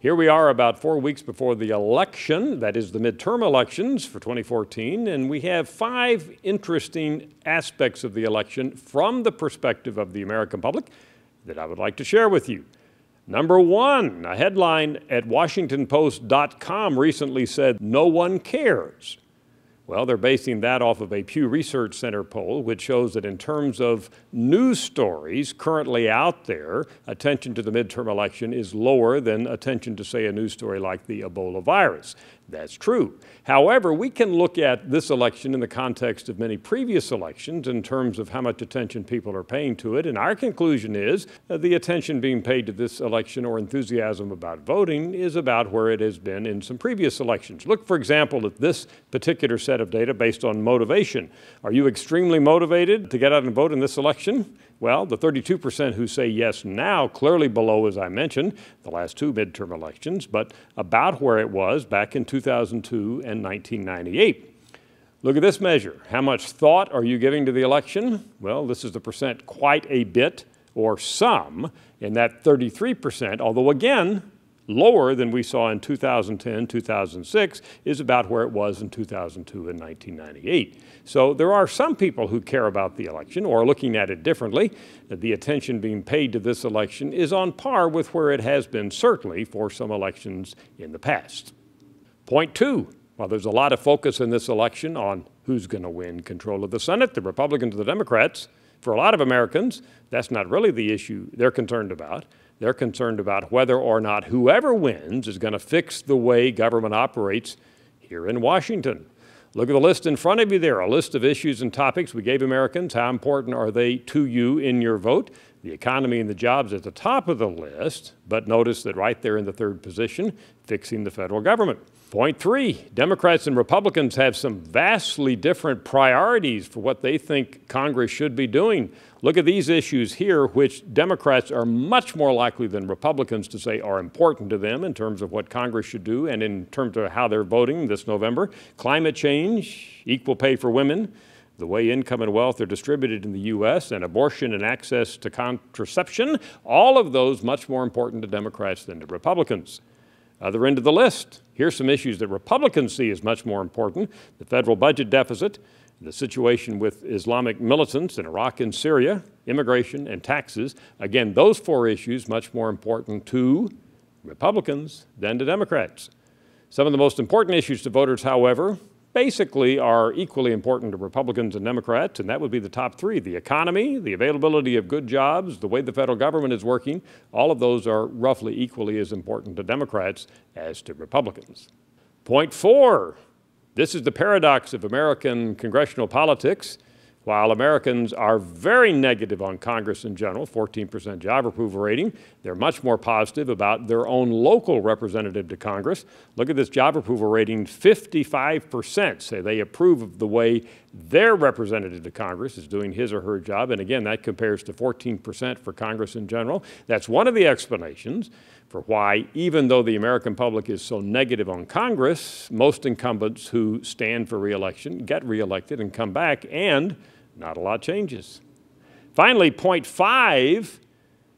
Here we are about 4 weeks before the election, that is the midterm elections for 2014, and we have 5 interesting aspects of the election from the perspective of the American public that I would like to share with you. Number 1, a headline at WashingtonPost.com recently said, "No one cares." Well, they're basing that off of a Pew Research Center poll, which shows that in terms of news stories currently out there, attention to the midterm election is lower than attention to, say, a news story like the Ebola virus. That's true. However, we can look at this election in the context of many previous elections in terms of how much attention people are paying to it, and our conclusion is that the attention being paid to this election or enthusiasm about voting is about where it has been in some previous elections. Look, for example, at this particular set of data based on motivation. Are you extremely motivated to get out and vote in this election? Well, the 32% who say yes now, clearly below, as I mentioned, the last 2 midterm elections, but about where it was back in 2002 and 1998. Look at this measure. How much thought are you giving to the election? Well, this is the percent quite a bit or some in that 33%, although again, lower than we saw in 2010, 2006, is about where it was in 2002 and 1998. So there are some people who care about the election or are looking at it differently. The attention being paid to this election is on par with where it has been certainly for some elections in the past. Point 2, while there's a lot of focus in this election on who's going to win control of the Senate, the Republicans or the Democrats, for a lot of Americans, that's not really the issue they're concerned about. They're concerned about whether or not whoever wins is going to fix the way government operates here in Washington. Look at the list in front of you there, a list of issues and topics we gave Americans. How important are they to you in your vote? The economy and the jobs at the top of the list, but notice that right there in the 3rd position, fixing the federal government. Point 3, Democrats and Republicans have some vastly different priorities for what they think Congress should be doing. Look at these issues here, which Democrats are much more likely than Republicans to say are important to them in terms of what Congress should do and in terms of how they're voting this November. Climate change, equal pay for women, the way income and wealth are distributed in the U.S., and abortion and access to contraception, all of those much more important to Democrats than to Republicans. Other end of the list, here's some issues that Republicans see as much more important: the federal budget deficit, the situation with Islamic militants in Iraq and Syria, immigration, and taxes. Again, those 4 issues much more important to Republicans than to Democrats. Some of the most important issues to voters, however, basically are equally important to Republicans and Democrats, and that would be the top 3. The economy, the availability of good jobs, the way the federal government is working, all of those are roughly equally as important to Democrats as to Republicans. Point 4, this is the paradox of American congressional politics. While Americans are very negative on Congress in general, 14% job approval rating, they're much more positive about their own local representative to Congress. Look at this job approval rating, 55% say they approve of the way their representative to Congress is doing his or her job. And again, that compares to 14% for Congress in general. That's one of the explanations for why, even though the American public is so negative on Congress, most incumbents who stand for re-election get re-elected and come back, and not a lot changes. Finally, point 5,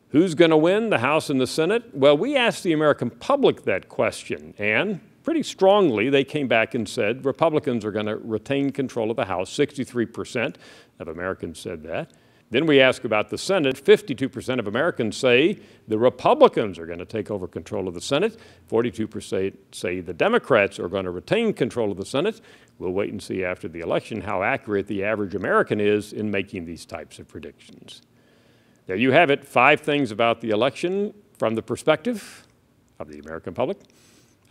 who's going to win the House and the Senate? Well, we asked the American public that question, and pretty strongly they came back and said Republicans are going to retain control of the House. 63% of Americans said that. Then we ask about the Senate. 52% of Americans say the Republicans are going to take over control of the Senate. 42% say the Democrats are going to retain control of the Senate. We'll wait and see after the election how accurate the average American is in making these types of predictions. There you have it, 5 things about the election from the perspective of the American public.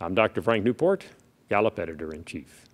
I'm Dr. Frank Newport, Gallup Editor-in-Chief.